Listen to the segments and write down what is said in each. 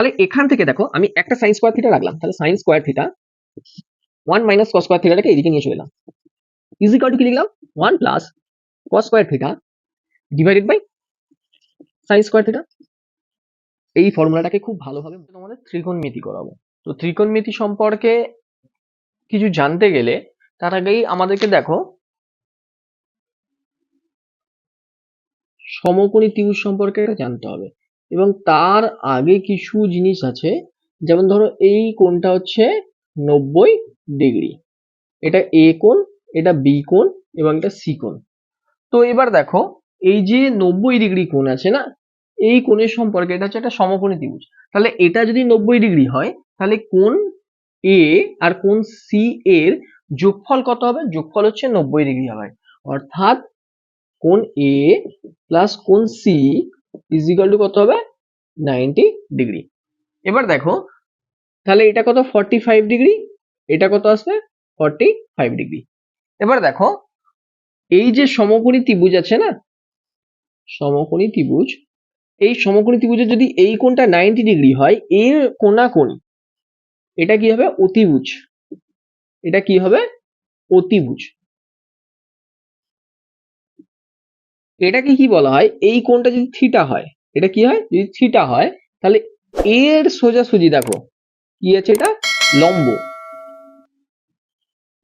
তাহলে এখান থেকে দেখো আমি একটা সাইন স্কোয়ার থিটা রাখলাম, তাহলে sine square theta 1 minus cos square থিটাটাকে এদিকে নিয়ে চলে এলাম, ইজ ইকুয়াল টু কি লিখলাম 1 plus cos square theta divided by sine square theta. এই ফর্মুলাটাকে খুব ভালোভাবে তোমাদের ত্রিকোণমিতি করাবো। তো ত্রিকোণমিতি সম্পর্কে কিছু জানতে গেলে তার আগেই আমাদেরকে দেখো সমকোণী ত্রিভুজ সম্পর্কে জানতে হবে, এবং তার আগে কিছু জিনিস আছে, যেমন ধরো এই কোণটা হচ্ছে 90 ডিগ্রি, এটা এ কোণ, এটা বি কোণ এবং এটা সি কোণ। তো এবার দেখো এই যে 90 ডিগ্রি কোণ আছে না, এই কোণের সম্পর্কে, এটা হচ্ছে একটা সমকোণী ত্রিভুজ, তাহলে এটা যদি 90 ডিগ্রি হয় তাহলে কোণ এ আর কোণ সি এর যোগফল কত হবে? যোগফল হচ্ছে 90 ডিগ্রি হবে, অর্থাৎ কোণ এ প্লাস কোণ সি ইজ ইকুয়াল টু কত হবে? 90 ডিগ্রি। এবার দেখো তাহলে এটা কত? 45 ডিগ্রি, এটা কত আসবে? 45 ডিগ্রি। এবার দেখো এই যে সমকোণী ত্রিভুজ আছে না, সমকোণী ত্রিভুজ, এই সমকোণী ত্রিভুজের যদি এই কোণটা 90 ডিগ্রি হয়, এর কোণাকোণি, এটা কি হবে? অতিভুজ। এটা কি হবে? অতিভুজ। এটাকে কি বলা হয়? এই কোণটা যদি থিটা হয়, এটা কি হয়? যদি থিটা হয় তাহলে এর সোজাসুজি দেখো কি আছে? এটা লম্ব।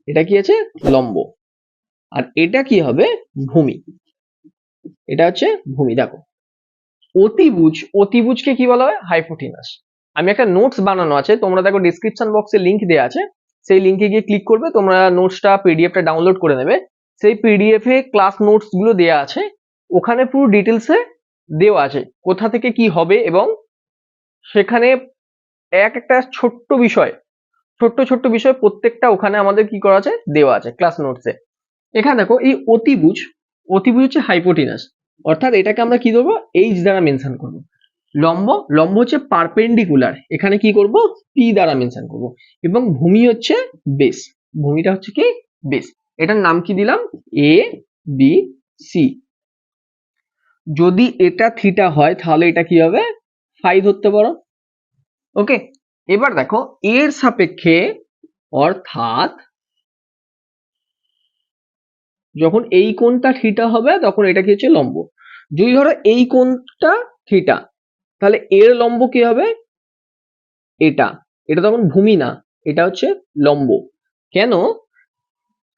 এটা কি আছে? লম্ব। আর এটা কি হবে? ভূমি। এটা হচ্ছে ভূমি। দেখো অতিভুজ, অতিভুজকে কি বলা হয়? হাইপোটেনাস। আমি একটা নোটস বানানো আছে, তোমরা দেখো ডিসক্রিপশন বক্সে লিংক দেওয়া আছে, সেই লিংকে গিয়ে ক্লিক করবে, তোমরা নোটসটা পিডিএফটা ডাউনলোড করে নেবে। সেই পিডিএফ এ ক্লাস নোটস গুলো দেওয়া আছে, ওখানে পুরো ডিটেলসে দেওয়া আছে কোথা থেকে কি হবে, এবং সেখানে এক একটা ছোট্ট বিষয়, ছোট্ট ছোট্ট বিষয় প্রত্যেকটা ওখানে আমাদের কি করা আছে? দেওয়া আছে ক্লাস নোটসে। এখানে দেখো এই অতিভুজ, অতিভুজ হচ্ছে হাইপোটেনাস, অর্থাৎ এটাকে আমরা কি করবো? এইচ দ্বারা মেনশন করবো। লম্ব, লম্ব হচ্ছে পারপেন্ডিকুলার, এখানে কি করব? পি দ্বারা মেনশন করব। এবং ভূমি হচ্ছে বেস, ভূমিটা হচ্ছে কি? বেস। এটার নাম কি দিলাম? A B C. যদি এটা থিটা হয় তাহলে এটা কি হবে? ফাই ধরতে পারো। ওকে, এবার দেখো এর সাপেক্ষে, অর্থাৎ যখন এই কোণটা থিটা হবে তখন এটা কি হচ্ছে? লম্ব। যদি ধরো এই কোণটা থিটা, তাহলে এর লম্ব কি হবে? এটা, এটা তখন ভূমি না, এটা হচ্ছে লম্ব। কেন?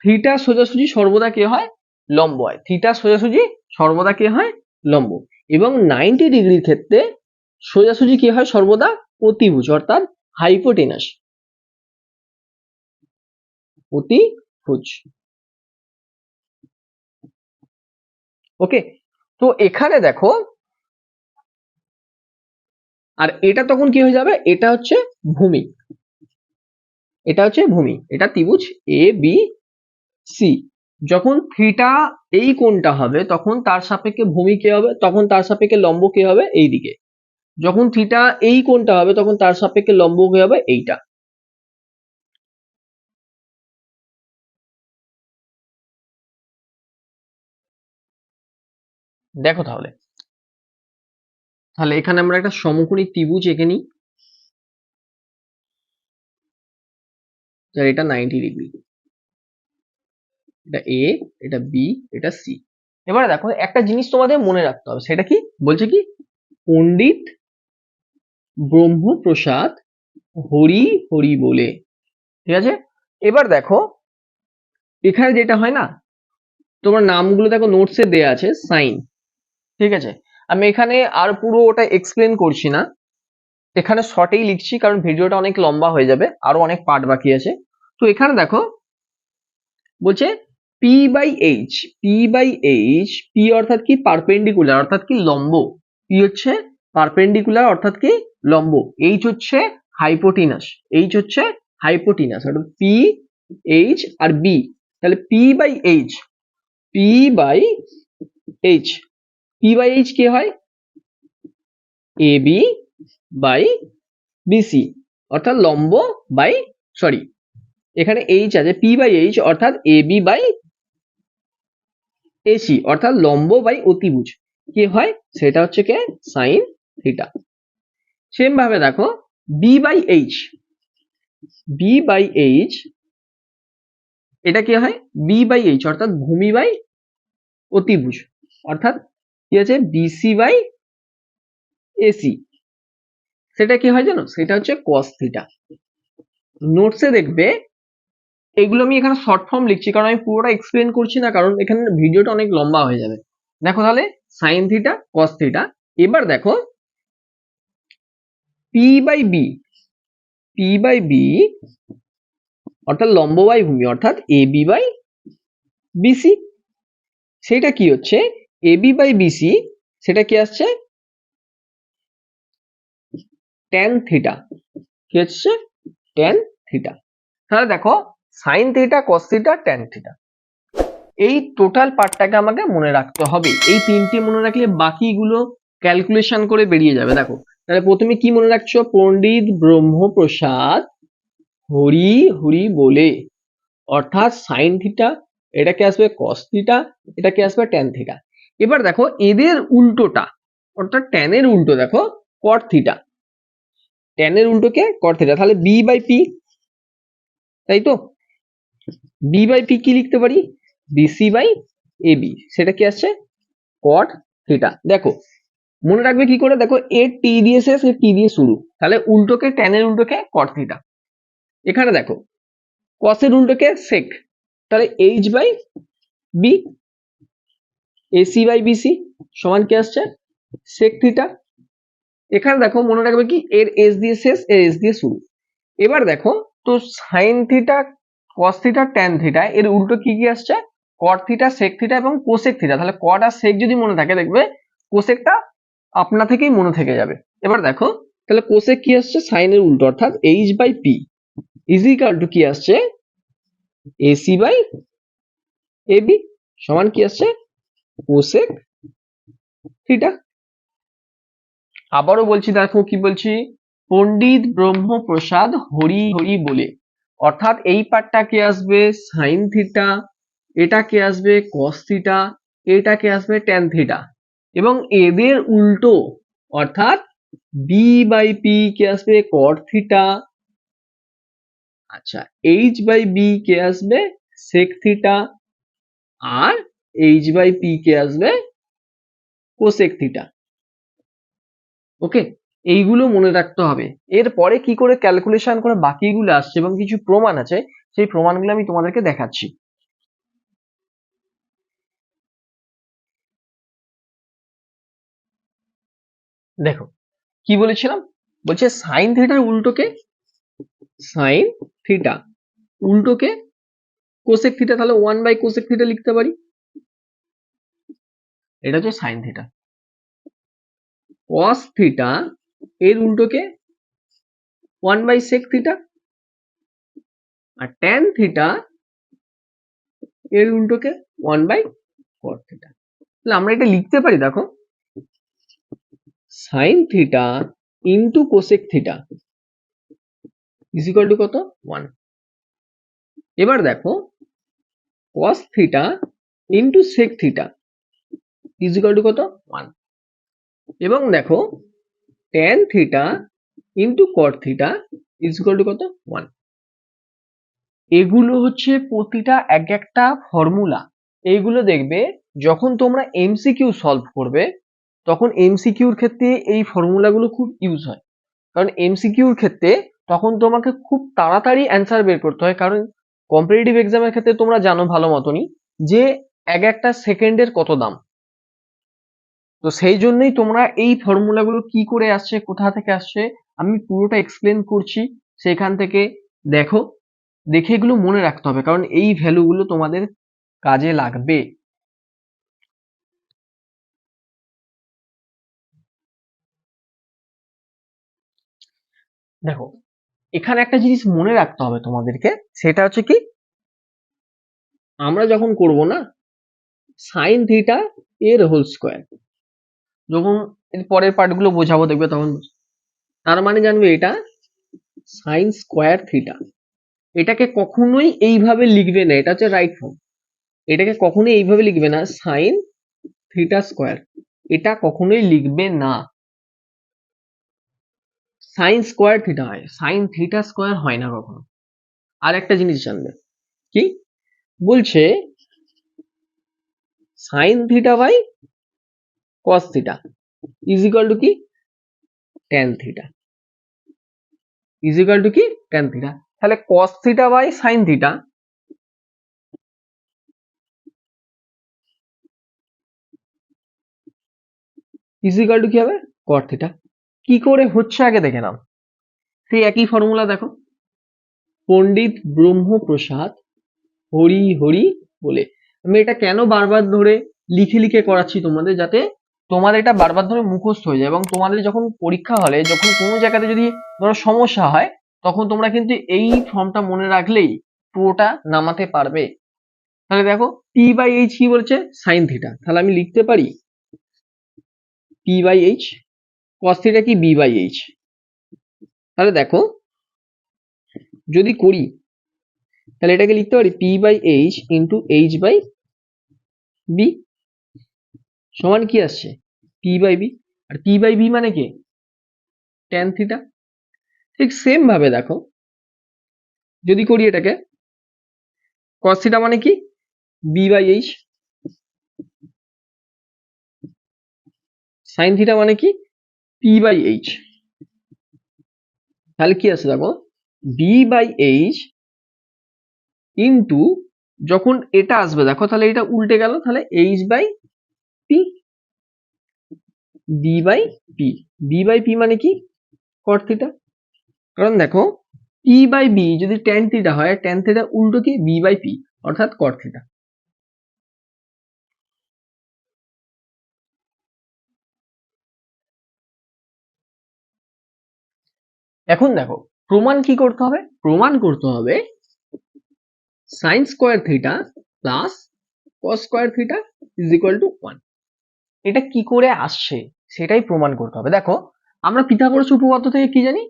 থিটা সোজাসুজি সর্বদা কে হয়? লম্ব হয়। থিটা সোজাসুজি সর্বদা কে হয়? লম্ব। এবং 90 ডিগ্রির ক্ষেত্রে সোজাসুজি কি হয়? সর্বদা অতিভুজ, অর্থাৎ হাইপোটেনাস, অতিভুজ। ওকে, তো এখানে দেখো, আর এটা তখন কি হয়ে যাবে? এটা হচ্ছে ভূমি, এটা হচ্ছে ভূমি, এটা ত্রিভুজ এ বি সি। যখন থিটা এই কোণটা হবে তখন তার সাপেক্ষে ভূমি কে হবে? তখন তার সাপেক্ষে লম্ব কে হবে? এই দিকে। যখন থিটা এই কোণটা হবে তখন তার সাপেক্ষে লম্ব কে হবে? এইটা। দেখো তাহলে, তাহলে এখানে আমরা একটা সমকোণী ত্রিভুজ এঁকে নিই, যার এটা 90 ডিগ্রি, এটা এ, এটা বি, এটা সি। এবারে দেখো একটা জিনিস তোমাদের মনে রাখতে হবে, সেটা কি বলছে? কি পণ্ডিত ব্রহ্মপ্রসাদ হরি হরি বলে। ঠিক আছে, এবার দেখো এখানে যেটা হয় না, তোমার নামগুলো দেখো নোটসে দেয়া আছে সাইন। ঠিক আছে, আমি এখানে আর পুরো ওটা এক্সপ্লেন করছি না, এখানে শর্টেই লিখছি কারণ ভিডিওটা অনেক লম্বা হয়ে যাবে, আরো অনেক পার্ট বাকি আছে। তো এখানে দেখো বলছে P by H, P by H, P অর্থাৎ কি? পারপেন্ডিকুলার, অর্থাৎ কি? লম্ব। পি হচ্ছে পারপেন্ডিকুলার, অর্থাৎ কি? লম্ব। এইচ হচ্ছে হাইপোটিনাস, এইচ হচ্ছে হাইপোটিনাস, অর্থাৎ পি এইচ আর বি। তাহলে P by H, P by H, P by H কি হয়? এ বি বাই বিসি, অর্থাৎ লম্ব বাই, সরি এখানে এইচ আছে, পি বাই এইচ অর্থাৎ এ বি বাই এসি, অর্থাৎ লম্ব বাই অতিভুজ কি হয়? সেটা হচ্ছে কে? Sine theta. সেম ভাবে দেখো B by H, B by H এটা কি হয়, বি বাই এইচ অর্থাৎ ভূমি বাই অতিভুজ, অর্থাৎ কি আছে বিসি বাই এসি, সেটা কি হয় জানো, সেটা হচ্ছে কস থিটা। নোটসে দেখবে এগুলো আমি এখানে শর্ট ফর্ম লিখছি কারণ আমি পুরোটা এক্সপ্লেন করছি না, কারণ এখানে ভিডিওটা অনেক লম্বা হয়ে যাবে। দেখো তাহলে সাইন থিটা কস থিটা। এবার দেখো P by B, P by B অর্থাৎ লম্ব বাই ভূমি অর্থাৎ এ বি বাই বিসি, সেটা কি হচ্ছে এ বি বাই বিসি, সেটা কি আসছে ট্যান থিটা, কি হচ্ছে ট্যান থিটা। তাহলে দেখো sine theta cos theta tan theta, এই টোটাল পার্টটাকে আমাকে মনে রাখতে হবে। এই তিনটি মনে রাখলে বাকিগুলো ক্যালকুলেশন করে বেরিয়ে যাবে। দেখো তাহলে প্রথমে কি মনে রাখছো, পণ্ডিত ব্রহ্মপ্রসাদ হরি হরি বলে, অর্থাৎ সাইন থিটা, এটা কি আসবে কস থিটা, এটা কি আসবে ট্যান থিটা। এবার দেখো এদের উল্টোটা অর্থাৎ ট্যানের উল্টো দেখো কট থিটা, ট্যানের উল্টোকে কট থিটা, তাহলে বি বাই পি, তাই তো বি বাই পি কি লিখতে পারি, বিসি বাই এ বি, সেটা কি আসছে কট থিটা। দেখো মনে রাখবে কি করে, দেখো এ টি দিয়ে শেষ, এ টি দিয়ে শুরু, তাহলে উল্টোকে ট্যানের উল্টোকে কট থিটা। এখানে দেখো কসের উল্টোকে সেক, তাহলে H by B, AC by BC সমান কি আসছে সেক থিটা। এখানে দেখো মনে রাখবে কি এর এস দিয়ে শেষ, এর এস দিয়ে শুরু। এবার দেখো তো sine theta cos theta tan theta এর উল্টো কি কি আসছে, কট থিটা সেক থিটা এবং কোসেক থিটা। তাহলে কট আর সেক যদি মনে থাকে দেখবে কোসেকটা আপনা থেকেই মনে থেকে যাবে। এবার দেখো তাহলে কোসেক কি আসছে সাইনের উল্টো অর্থাৎ H by P is equal to কি আসছে এসি বাই এবি সমান কি আসছে কোসেক থিটা। আবারও বলছি দেখো কি বলছি, পণ্ডিত ব্রহ্মপ্রসাদ হরি হরি বলে, অর্থাৎ এই পার্টটা কি আসবে সাইন থিটা, এটা কি আসবে কস থিটা, এটা কি আসবে ট্যান থিটা, এবং এদের উল্টো অর্থাৎ বি বাই পি কে আসবে কট থিটা, আচ্ছা এইচ বাই বি কে আসবে সেক থিটা, আর এইচ বাই পি কে আসবে কোসেক থিটা। ওকে, এইগুলো মনে রাখতে হবে। এরপরে কি করে ক্যালকুলেশন করে বাকিগুলো আসছে এবং কিছু প্রমাণ আছে, সেই প্রমাণগুলো আমি তোমাদেরকে দেখাচ্ছি। দেখো কি বলেছিলাম, বলছে সাইন থিটার উল্টোকে সাইন থিটা, উল্টোকে কোসেক থিটা, তাহলে 1 বাই কোসেক থিটা লিখতে পারি, এটা হচ্ছে সাইন থিটা। কস থিটা এর উল্টোকে 1 বাই সেক থিটা, আর ট্যান থিটা এর উল্টোকে 1 বাই কট থিটা। তাহলে আমরা এটা লিখতে পারি, দেখো sine theta into cosec theta is equal to কত 1। এবার দেখো cos theta into sec theta is equal to কত 1, এবং দেখো tan theta into cot theta is equal to কত 1। এগুলো হচ্ছে প্রতিটা এক একটা ফর্মুলা। এইগুলো দেখবে যখন তোমরা এমসিকিউ সলভ করবে তখন এমসিকিউর ক্ষেত্রে এই ফর্মুলাগুলো খুব ইউজ হয়, কারণ এমসিকিউর ক্ষেত্রে তখন তোমাকে খুব তাড়াতাড়ি অ্যান্সার বের করতে হয়, কারণ কম্পিটিটিভ এক্সামের ক্ষেত্রে তোমরা জানো ভালো মতনই যে এক একটা সেকেন্ডের কত দাম। তো সেই জন্যই তোমরা এই ফর্মুলাগুলো কি করে আসছে কোথা থেকে আসছে আমি পুরোটা এক্সপ্লেন করছি, সেখান থেকে দেখো, দেখে এগুলো মনে রাখতে হবে কারণ এই ভ্যালুগুলো তোমাদের কাজে লাগবে। দেখো এখানে একটা জিনিস মনে রাখতে হবে তোমাদেরকে, সেটা হচ্ছে কি আমরা যখন করব না সাইন থিটা এর হোল স্কোয়ার, যখন এর পরের পার্টগুলো বোঝাবো দেখবে তখন, তার মানে জানবে এটা সাইন স্কোয়ার থিটা, এটাকে কখনোই এইভাবে লিখবে না, এটা হচ্ছে রাইট ফর্ম, এটাকে কখনোই এইভাবে লিখবে না সাইন থিটা স্কোয়ার, এটা কখনোই লিখবে না। সাইন স্কোয়ার থিটা হয়, সাইন থিটা স্কোয়ার হয় না কখনো। আর একটা জিনিস জানবে কি বলছে, sine theta by cos theta is equal to কি tan theta, is equal to কি ট্যান থিটা। তাহলে cos theta by sine theta is equal to কি হবে কট থিটা। কি করে হচ্ছে আগে দেখে নাও, সেই একই ফর্মুলা দেখো, পণ্ডিত ব্রহ্মপ্রসাদ হরি হরি বলে। আমি এটা কেন বারবার ধরে লিখে লিখে করাচ্ছি তোমাদের, যাতে তোমাদের এটা বারবার ধরে মুখস্থ হয়ে যায় এবং তোমাদের যখন পরীক্ষা হলে যখন কোনো জায়গাতে যদি ধরো সমস্যা হয়, তখন তোমরা কিন্তু এই ফর্মটা মনে রাখলেই পুরোটা নামাতে পারবে। তাহলে দেখো পি বাই এইচ কি বলছে সাইন থিটা, তাহলে আমি লিখতে পারি P by H, cos theta কি বি বাই এইচ। তাহলে দেখো যদি করি তাহলে এটাকে লিখতে পারি P by H into H by B সমান কি আসছে পি বাই বি, আর পি বাই বি মানে কি ট্যান থিটা। ঠিক সেম ভাবে দেখো যদি করি এটাকে কস থিটা মানে কি B by H, sine theta মানে কি পি বাই এইচ। তাহলে কি আছে দেখো বি বাই এইচ ইন্টু, যখন এটা আসবে দেখো তাহলে এটা উল্টে গেল, তাহলে H by P, B by P, B by P মানে কি কট থিটা। কারণ দেখো পি বাই বি যদি ট্যান থিটা হয়, ট্যান থিটা উল্টো কি বি বাই পি অর্থাৎ কট থিটা। এখন দেখো প্রমাণ কি করতে হবে, প্রমাণ করতে হবে sign square theta plus cos square theta is equal to 1। এটা কি করে আসছে সেটাই প্রমাণ করতে হবে। দেখো আমরা পিথাগোরাস উপপাদ্য থেকে কি জানি,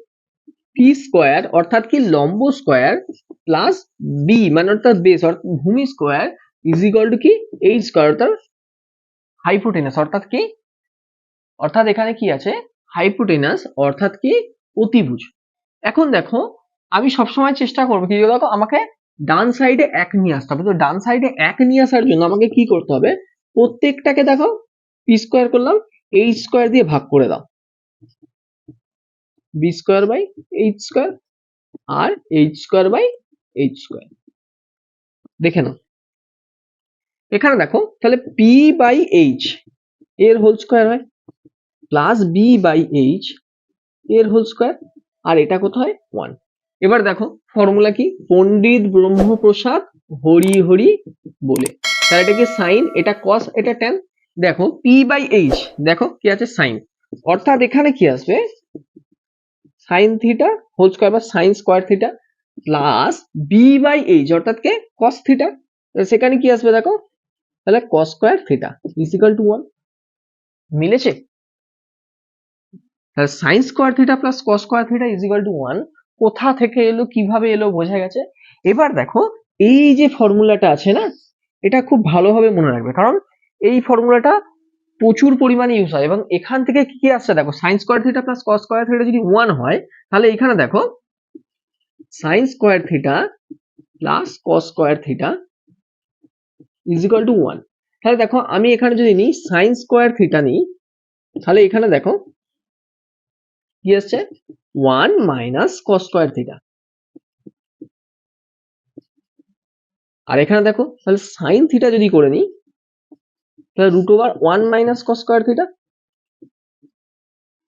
পি স্কোয়ার অর্থাৎ কি লম্ব স্কোয়ার প্লাস বি মানে অর্থাৎ বেস অর্থাৎ ভূমি স্কোয়ার ইজ ইকুয়াল টু কি এইচ স্কোয়ার অর্থাৎ হাইপোটেনাস অর্থাৎ কি, অর্থাৎ এখানে কি আছে হাইপোটেনাস অর্থাৎ কি অতিভুজ। এখন দেখো আমি সবসময় চেষ্টা করবো কি দেখো আমাকে ডান সাইডে এক নিয়ে আসতে হবে, তো ডান সাইডে এক নিয়ে আসার জন্য আমাকে কি করতে হবে প্রত্যেকটাকে দেখো পি স্কোয়ার করলাম এইচ স্কোয়ার দিয়ে ভাগ করে দাও, B square by H square আর H square by H square. দেখে নাও এখানে দেখো তাহলে পি বাই এইচ এর হোল স্কোয়ার হয় প্লাস বি বাই এইচ এর হোল স্কোয়ার, আর এটা কত হয় 1। এবার দেখো ফর্মুলা কি পণ্ডিত ব্রহ্মপ্রসাদ হরি হরি বলে, তাহলে এটা কি সাইন, এটা কস, এটা ট্যান। দেখো পি বাই এইচ দেখো কি আছে সাইন, অর্থাৎ এখানে কি আসবে সাইন থিটা হোল স্কোয়ার বা sine square theta plus B by H অর্থাৎ কে কস থিটা, সেখানে কি আসবে দেখো তাহলে cos square theta is equal to 1। মিলেছে, তাহলে sine square theta plus cos square theta is equal to 1 কোথা থেকে এলো কিভাবে এলো বোঝা গেছে। এবার দেখো এই যে ফর্মুলাটা আছে না, এটা খুব ভালোভাবে মনে রাখবে, কারণ এই ফর্মুলাটা প্রচুর পরিমাণে ইউজ হয় এবং এখান থেকে কি কি আসছে দেখো sign square theta plus cos square theta যদি 1 হয়, তাহলে এখানে দেখো sign square theta plus cos square theta is equal to 1। তাহলে দেখো আমি এখানে যদি নিই সাইন স্কোয়ার থিটা নিই, তাহলে এখানে দেখো কি আসছে 1 মাইনাস কস স্কোয়ার থিটা, আর এখানে দেখো তাহলে সাইন থিটা যদি করে নিই তাহলে root over 1 minus cos square theta.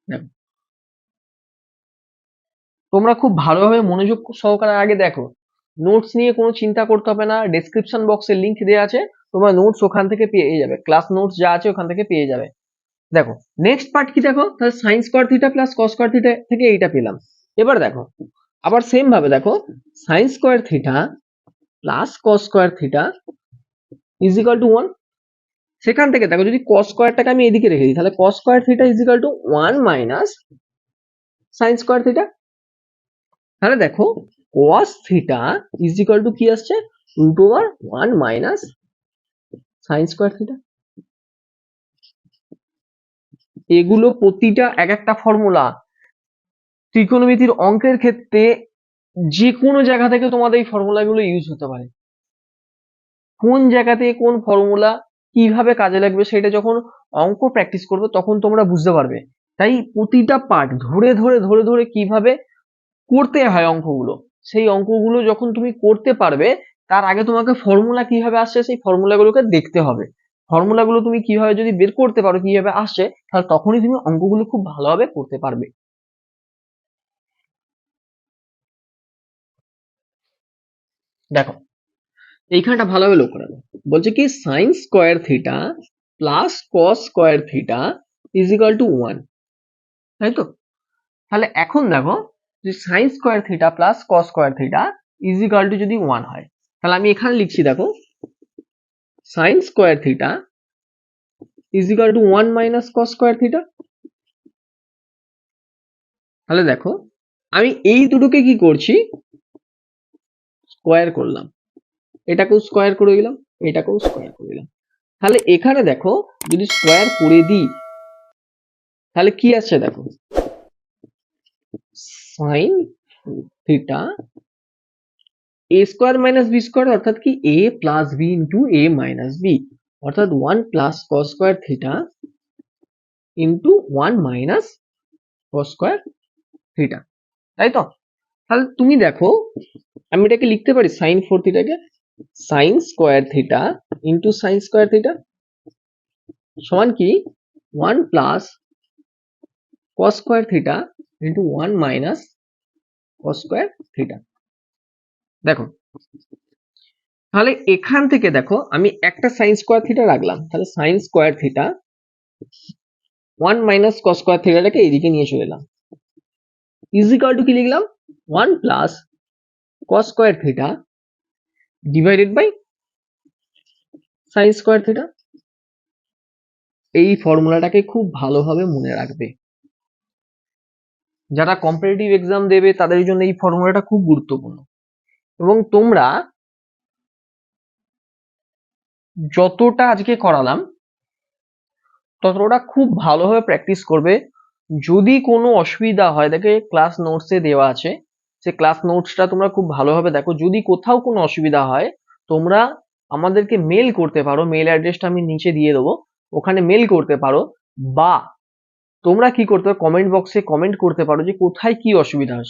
দেখো তোমরা খুব ভালোভাবে মনোযোগ সহকারে আগে দেখো, নোটস নিয়ে কোনো চিন্তা করতে হবে না, ডেসক্রিপশন বক্সে লিংক দেওয়া আছে, তোমরা নোটস ওখান থেকে পেয়ে যাবে, ক্লাস নোটস যা আছে ওখান থেকে পেয়ে যাবে। দেখো নেক্সট পার্ট কি দেখো তাহলে sine square theta plus cos square theta থেকে এইটা পেলাম। এবার দেখো আবার সেম ভাবে দেখো sign square theta plus cos square theta is equal to 1। সেখান থেকে দেখো যদি কস স্কোয়ারটাকে আমি এদিকে রেখে দিই তাহলে cos square theta is equal to 1 minus sine square theta. তাহলে দেখো cos theta is equal to কি আসছে root over 1 minus sine square theta. এগুলো প্রতিটা এক একটা ফর্মুলা, ত্রিকোণমিতির অঙ্কের ক্ষেত্রে যে কোনো জায়গা থেকে তোমাদের এই ফর্মুলাগুলো ইউজ হতে পারে। কোন জায়গাতে কোন ফর্মুলা কিভাবে কাজে লাগবে সেটা যখন অঙ্ক প্র্যাকটিস করবে তখন তোমরা বুঝতে পারবে। তাই প্রতিটা পার্ট ধরে ধরে ধরে ধরে কিভাবে করতে হয় অঙ্কগুলো, সেই অঙ্কগুলো যখন তুমি করতে পারবে তার আগে তোমাকে ফর্মুলা কিভাবে আসছে সেই ফর্মুলাগুলোকে দেখতে হবে। ফর্মুলাগুলো তুমি কিভাবে যদি বের করতে পারো কিভাবে আসছে, তাহলে তখনই তুমি অঙ্কগুলো খুব ভালোভাবে করতে পারবে। দেখো এইখানটা ভালোভাবে লক্ষ্য রাখো, বলছে কি sign square theta plus cos square theta is equal to 1, তাই তো? তাহলে এখন দেখো যে sign square theta plus cos square theta is equal two যদি 1 হয়, তাহলে আমি এখানে লিখছি দেখো sign square theta is equal to 1 minus cos square theta. তাহলে দেখো আমি এই দুটোকে কি করছি, স্কোয়ার করলাম, এটাকেও স্কোয়ার করে দিলাম, এটাকেও স্কোয়ার করে দিলাম। তাহলে এখানে দেখো যদি স্কোয়ার করে দিই তাহলে কি আছে দেখো, sine theta A square minus B square অর্থাৎ কি A plus B into A minus B, অর্থাৎ 1 plus cos square theta into 1 minus cos square theta, তাই তো? তাহলে তুমি দেখো আমি এটাকে লিখতে পারি সাইন 4 থিটাকে sine square theta into sine square theta সমান কি 1 plus cos square theta into 1 minus cos square theta. দেখো তাহলে এখান থেকে দেখো আমি একটা সাইন স্কোয়ার থিটা রাখলাম, তাহলে sine square theta 1 minus cos square থিটাটাকে এইদিকে নিয়ে চলে এলাম, ইজ ইকুয়াল টু কি লিখলাম 1 plus cos square theta divided by sine square theta. এই ফর্মুলাটাকে খুব ভালোভাবে মনে রাখবে, যারা কম্পিটিটিভ এক্সাম দেবে তাদের জন্য এই ফর্মুলাটা খুব গুরুত্বপূর্ণ। এবং তোমরা যতটা আজকে করালাম ততটা খুব ভালোভাবে প্র্যাকটিস করবে। যদি কোনো অসুবিধা হয় দেখে ক্লাস নোটসে দেওয়া আছে, সে ক্লাস নোটসটা তোমরা খুব ভালোভাবে দেখো। যদি কোথাও কোনো অসুবিধা হয় তোমরা আমাদেরকে মেল করতে পারো, মেল অ্যাড্রেসটা আমি নিচে দিয়ে দেবো, ওখানে মেল করতে পারো, বা তোমরা কি করতে পারো কমেন্ট বক্সে কমেন্ট করতে পারো যে কোথায় কি অসুবিধা হচ্ছে।